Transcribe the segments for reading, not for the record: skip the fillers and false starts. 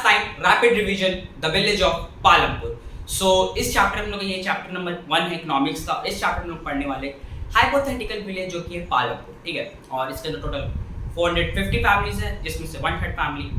Time rapid revision the village of Palampur. इस chapter में हम लोग ये चैप्टर नंबर 1 है इकोनॉमिक्स का। इस चैप्टर में हम लोग पढ़ने वाले हाइपोथेटिकल विलेज जो कि है पालमपुर, ठीक है। और इसके अंदर टोटल 450 फैमिलीज है, जिसमें से 1/3 फैमिली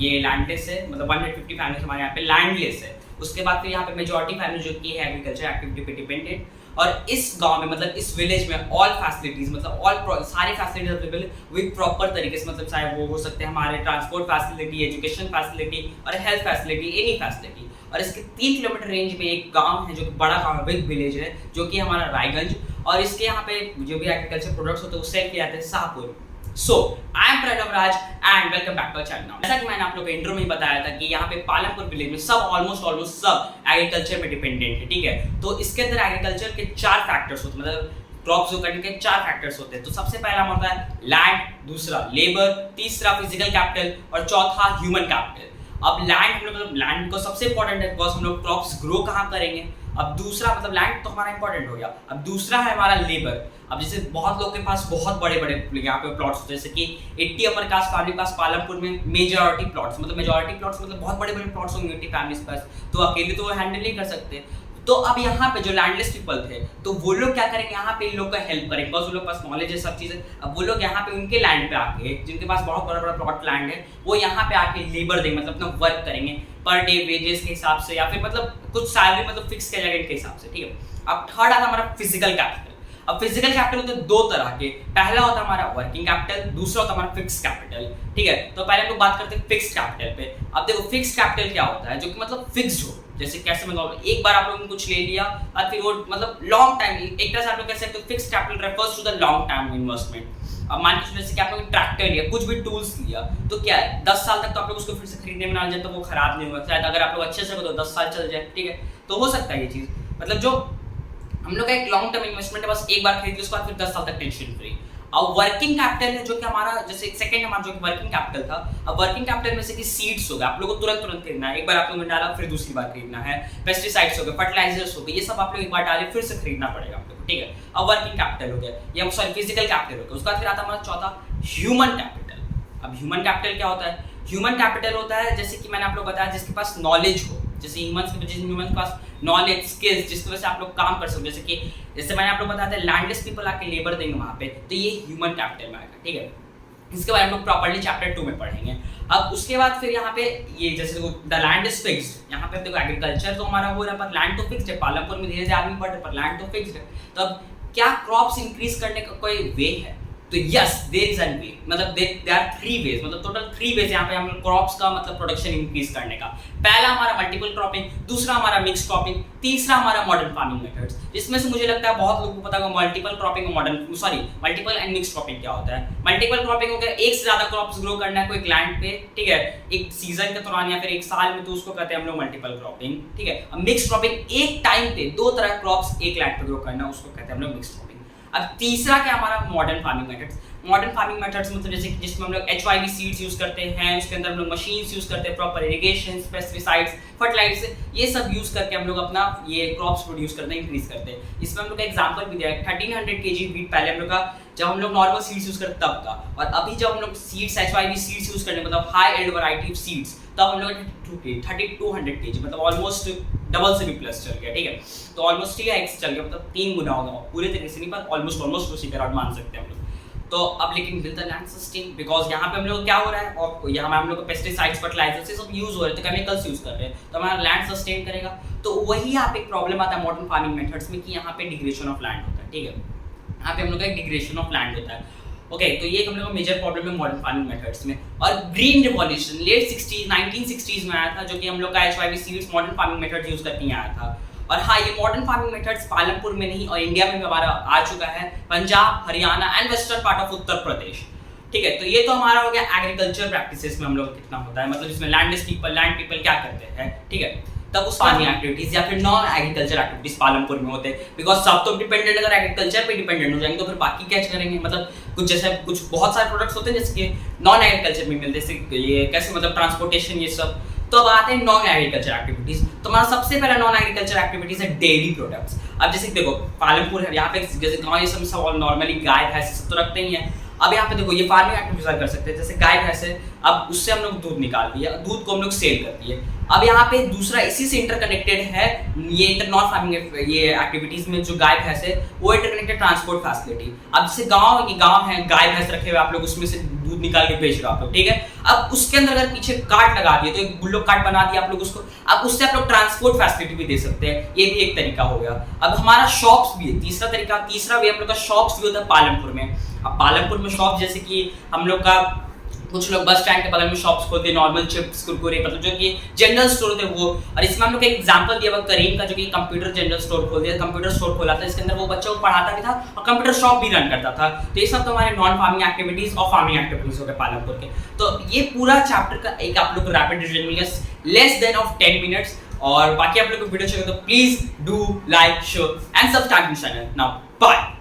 ये लैंडलेस है, मतलब 150 फैमिलीज हमारे यहाँ पे लैंडलेस है। उसके बाद फिर यहाँ पे मेजॉरिटी फैमिली जो कि है एग्रीकल्चर एक्टिविटी पे डिपेंडेंट। और इस गांव में मतलब इस विलेज में ऑल फैसिलिटीज मतलब सारी फैसिलिटीज अवेलेबल विद प्रॉपर तरीके से, मतलब चाहे वो हो सकते हैं हमारे ट्रांसपोर्ट फैसिलिटी, एजुकेशन फैसिलिटी और हेल्थ फैसिलिटी, एनी फैसिलिटी। और इसके 3 किलोमीटर रेंज में एक गांव है जो कि बड़ा गांव है, बिग विलेज है, जो कि हमारा रायगंज। और इसके यहाँ पे जो भी एग्रीकल्चर प्रोडक्ट्स होते हैं वो सेल किए जाते हैं Shahpur. I am Pranav Raj and welcome back to channel. जैसा कि मैंने आप लोगों को इंट्रो में ही बताया था कि यहाँ पे पालमपुर विलेज में सब ऑलमोस्ट सब एग्रीकल्चर में डिपेंडेंट है, ठीक है। तो इसके अंदर एग्रीकल्चर के 4 फैक्टर्स होते हैं, मतलब क्रॉप्स जो करने के 4 फैक्टर्स होते हैं। तो सबसे पहला होता है लैंड, दूसरा लेबर, तीसरा फिजिकल कैपिटल और चौथा ह्यूमन कैपिटल। अब लैंड मतलब लैंड को सबसे इंपॉर्टेंट है बिकॉज हम लोग क्रॉप्स ग्रो कहाँ करेंगे। अब दूसरा मतलब लैंड तो हमारा इंपॉर्टेंट हो गया। अब दूसरा है हमारा लेबर। अब जैसे बहुत लोग के पास बहुत बड़े बड़े यहाँ पे प्लॉट्स होते हैं, जैसे कि 80 अपर कास्ट फैमिली के पास पालमपुर में मेजॉरिटी प्लॉट्स मतलब बहुत बड़े बड़े प्लॉट्स होंगे 80 फैमिली के पास, तो अकेले तो वो हैंडल नहीं कर सकते। तो अब यहाँ पे जो लैंडलेस पीपल थे तो वो लोग क्या करेंगे, यहाँ पे इन लोग का हेल्प करेंगे बिकॉज उन लोग के पास नॉलेज है सब चीजें। अब वो लोग यहाँ पे उनके लैंड पे आके, जिनके पास बहुत बड़ा बड़ा प्लॉट लैंड है, वो यहाँ पे आके लेबर देंगे, मतलब अपना वर्क करेंगे पर डे वेजेस के हिसाब से, या फिर मतलब कुछ सैलरी मतलब फिक्स किया जाएगा इनके हिसाब से, ठीक है। अब थर्ड आता हमारा फिजिकल कैपिटल। अब फिजिकल कैपिटल होते हैं 2 तरह के, पहला होता है हमारा वर्किंग कैपिटल, दूसरा होता है हमारा फिक्स कैपिटल, ठीक है। तो पहले हम लोग बात करते हैं फिक्स कैपिटल पे। अब देखो फिक्स कैपिटल क्या होता है, जो कि मतलब फिक्स्ड हो, जैसे कैसे मतलब एक बार आप लोगों ने कुछ ले लिया और फिर वो मतलब लॉन्ग टाइम, एक तरह से आप लोग कह सकते हो fix capital refers to the long time investment. अब मान के चलो जैसे कि आप लोग ट्रैक्टर लिया, कुछ भी टूल्स लिया, तो क्या है 10 साल तक तो आप लोग उसको फिर से खरीदने में डाल जाए तो वो खराब नहीं होगा, शायद अगर आप लोग अच्छे से करो तो 10 साल चल जाए, ठीक है। तो हो सकता है ये चीज, मतलब जो हम लोग का एक लॉन्ग टर्म इन्वेस्टमेंट है, बस एक बार खरीद ली उसके बाद फिर 10 साल तक टेंशन फ्री। अब वर्किंग कैपिटल है जो कि हमारा जैसे सेकंड हमारा जो कि वर्किंग कैपिटल था। अब वर्किंग कैपिटल में से कि सीड्स हो गए, आप लोगों को तुरंत खरीदना है, एक बार आप लोगों ने डाला फिर दूसरी बार खरीदना है, पेस्टिसाइड्स हो गए, फर्टिलाइजर्स हो गए, ये सब आप लोग एक बार डाले फिर से खरीदना पड़ेगा आप लोग को, ठीक है। अब वर्किंग कैपिटल हो गया, या सॉरी फिजिकल कैपिटल हो गया। उसके बाद फिर आता हमारा चौथा ह्यूमन कैपिटल। अब ह्यूमन कैपिटल क्या होता है, ह्यूमन कैपिटल होता है जैसे कि मैंने आप लोग बताया जिसके पास नॉलेज हो, जैसे ह्यूमन के पास नॉलेज स्किल्स जिसकी वजह से आप लोग काम कर सकते हो, जैसे मैंने आप लोग बताया था लैंडलेस पीपल आके लेबर देंगे वहां पे, तो ये ह्यूमन कैपिटल में आएगा, ठीक है। इसके बारे में हम लोग प्रॉपर्ली चैप्टर 2 में पढ़ेंगे। अब उसके बाद फिर यहाँ पे ये जैसे द लैंड इज फिक्स्ड, यहाँ पे देखो एग्रीकल्चर तो हमारा हो रहा है पर लैंड तो फिक्स्ड है। पालमपुर में धीरे धीरे आदमी बढ़ रहे पर लैंड तो फिक्स्ड है। तो अब क्या क्रॉप्स इंक्रीज करने का कोई वे है, तो यस देयर इज एन वे, मतलब देयर आर 3 वेज, मतलब टोटल 3 वेज यहाँ पे हम क्रॉप्स का मतलब प्रोडक्शन इंक्रीज करने का। पहला हमारा मल्टीपल क्रॉपिंग, दूसरा हमारा मिक्स क्रॉपिंग, तीसरा हमारा मॉडर्न फार्मिंग मेथड्स। जिसमें से मुझे लगता है बहुत लोगों को पता होगा मल्टीपल क्रॉपिंग और मल्टीपल एंड मिक्स क्रॉपिंग क्या होता है। मल्टीपल क्रॉपिंग हो गया एक से ज्यादा क्रॉप्स ग्रो करना है कोई लैंड पे, ठीक है, एक सीजन के दौरान या फिर एक साल में, तो उसको कहते हैं हम लोग मल्टीपल क्रॉपिंग, ठीक है। अब मिक्स क्रॉपिंग एक टाइम पे 2 तरह क्रॉप्स एक लैंड पे ग्रो करना, उसको कहते हैं हम लोग मिक्स क्रॉपिंग। अब तीसरा क्या हमारा modern farming methods. Modern farming methods मतलब जैसे कि जिसमें हम लोग HYV सीड्स यूज करते हैं, उसके अंदर हम लोग मशीन्स यूज करते हैं, प्रॉपर इरिगेशन, पेस्टिसाइड्स, फर्टिलाइजर्स, ये सब यूज करके हम लोग अपना ये क्रॉप्स प्रोड्यूस करते हैं, इंक्रीज करते हैं। इसमें हम लोग का एग्जांपल भी दिया है 1300 kg व्हीट पहले हम लोग का जब हम लोग नॉर्मल सीड्स यूज करते तब का, और अभी जब हम लोग सीड्स HYV सीड्स यूज करने मतलब high and variety of seeds, तब हम लोग 3200 kg मतलब ऑलमोस्ट डबल से भी प्लस चल गया, ठीक है। तो ऑलमोस्ट 3x चल गया, मतलब 3 गुना हो गया, पूरे तरीके से नहीं पर ऑलमोस्ट उसी तरह मान सकते हैं हम लोग। तो अब लेकिन will the land sustain, because यहाँ पे हम लोग क्या हो रहा है, और यहाँ में हम लोग पेस्टिसाइड्स फर्टिलाइजर्स सब यूज हो रहे हैं, तो केमिकल्स यूज कर रहे हैं, तो हमारा लैंड सस्टेन करेगा। तो वही यहाँ पे एक प्रॉब्लम आता है मॉडर्न फार्मिंग मेथड्स में कि यहाँ पे डिग्रेडेशन ऑफ लैंड होता है, ठीक है। यहाँ पे हम लोग का एक डिग्रेडेशन ऑफ लैंड होता है, ओके। तो ये हम लोग का मेजर प्रॉब्लम है मॉडर्न फार्मिंग मेथड्स में। और ग्रीन रिवॉल्यूशन लेट 1960s में आया था, जो कि हम लोग का HYV seeds modern farming methods use करके आया था। और हाँ, ये मॉडर्न फार्मिंग मेथड्स पालमपुर में नहीं और इंडिया में भी हमारा आ चुका है, Punjab, Haryana and western part of Uttar Pradesh, ठीक है। तो ये तो हमारा हो गया एग्रीकल्चर प्रैक्टिसेस में हम लोग कितना होता है, मतलब इसमें लैंड पीपल क्या करते हैं, ठीक है। तब उस फार्मिंग एक्टिविटीज या फिर नॉन एग्रीकल्चर एक्टिविटीज पालमपुर में होते हैं, बिकॉज सब तो डिपेंडेंट, अगर एग्रीकल्चर पे डिपेंडेंट हो जाएंगे तो फिर बाकी क्या करेंगे, मतलब कुछ जैसे कुछ बहुत सारे प्रोडक्ट्स होते हैं जैसे कि नॉन एग्रीकल्चर में मिलते हैं, ये कैसे मतलब ट्रांसपोर्टेशन ये सब। तो अब आते हैं नॉन एग्रीकल्चर एक्टिविटीज। तो हमारा सबसे पहला नॉन एग्रीकल्चर एक्टिविटीज है डेयरी प्रोडक्ट्स। अब जैसे देखो पालमपुर है, यहाँ पे जैसे गाँव ये सब नॉर्मली गाय भैंस सब तो रखते ही हैं। अब यहाँ पे देखो ये फार्मिंग एक्टिविटीज कर सकते हैं, जैसे गाय भैंस है, अब उससे हम लोग दूध निकालती है, दूध को हम लोग सेल करती है। अब यहाँ पे दूसरा इसी से इंटरकनेक्टेड है ये इंटरनॉन फार्मिंग ये एक्टिविटीज में जो गाय भैंस है वो इंटरकनेक्टेड ट्रांसपोर्ट फैसिलिटी। अब जैसे गांव है, गाय भैंस रखे हुए आप लोग उसमें से दूध निकाल के बेच रहे हो आप लोग, ठीक है। अब उसके अंदर अगर पीछे कार्ट लगा दिए तो एक बुल्डॉग कार्ट बना दिया आप लोग उसको, अब उससे आप लोग ट्रांसपोर्ट फैसिलिटी भी दे सकते हैं, ये भी एक तरीका हो गया। अब हमारा शॉप्स भी है, तीसरा तरीका, तीसरा वे हम लोग का शॉप्स भी होता है पालमपुर में। अब पालमपुर में शॉप जैसे कि हम लोग का कुछ लोग बस स्टैंड के बगल में शॉप्स खोलते हैं, नॉर्मल चिप्स कुरकुरे मतलब जो कि जनरल स्टोर थे वो। और इसमें हम लोग एक एग्जांपल दिया हुआ करीम का जो कि कंप्यूटर जनरल स्टोर खोल दिया, कंप्यूटर स्टोर खोला था, इसके अंदर वो बच्चों को पढ़ाता भी था और कंप्यूटर शॉप भी रन करता था। तो ये सब तो हमारे नॉन फार्मिंग एक्टिविटीज और फार्मिंग एक्टिविटीज हो गए पालमपुर के। तो ये पूरा चैप्टर का एक आप लोग को रैपिड रिवीजन मिल गया लेस देन ऑफ 10 मिनट्स। और बाकी आप लोग को वीडियो चाहिए तो please do like share and subscribe to channel. Now bye.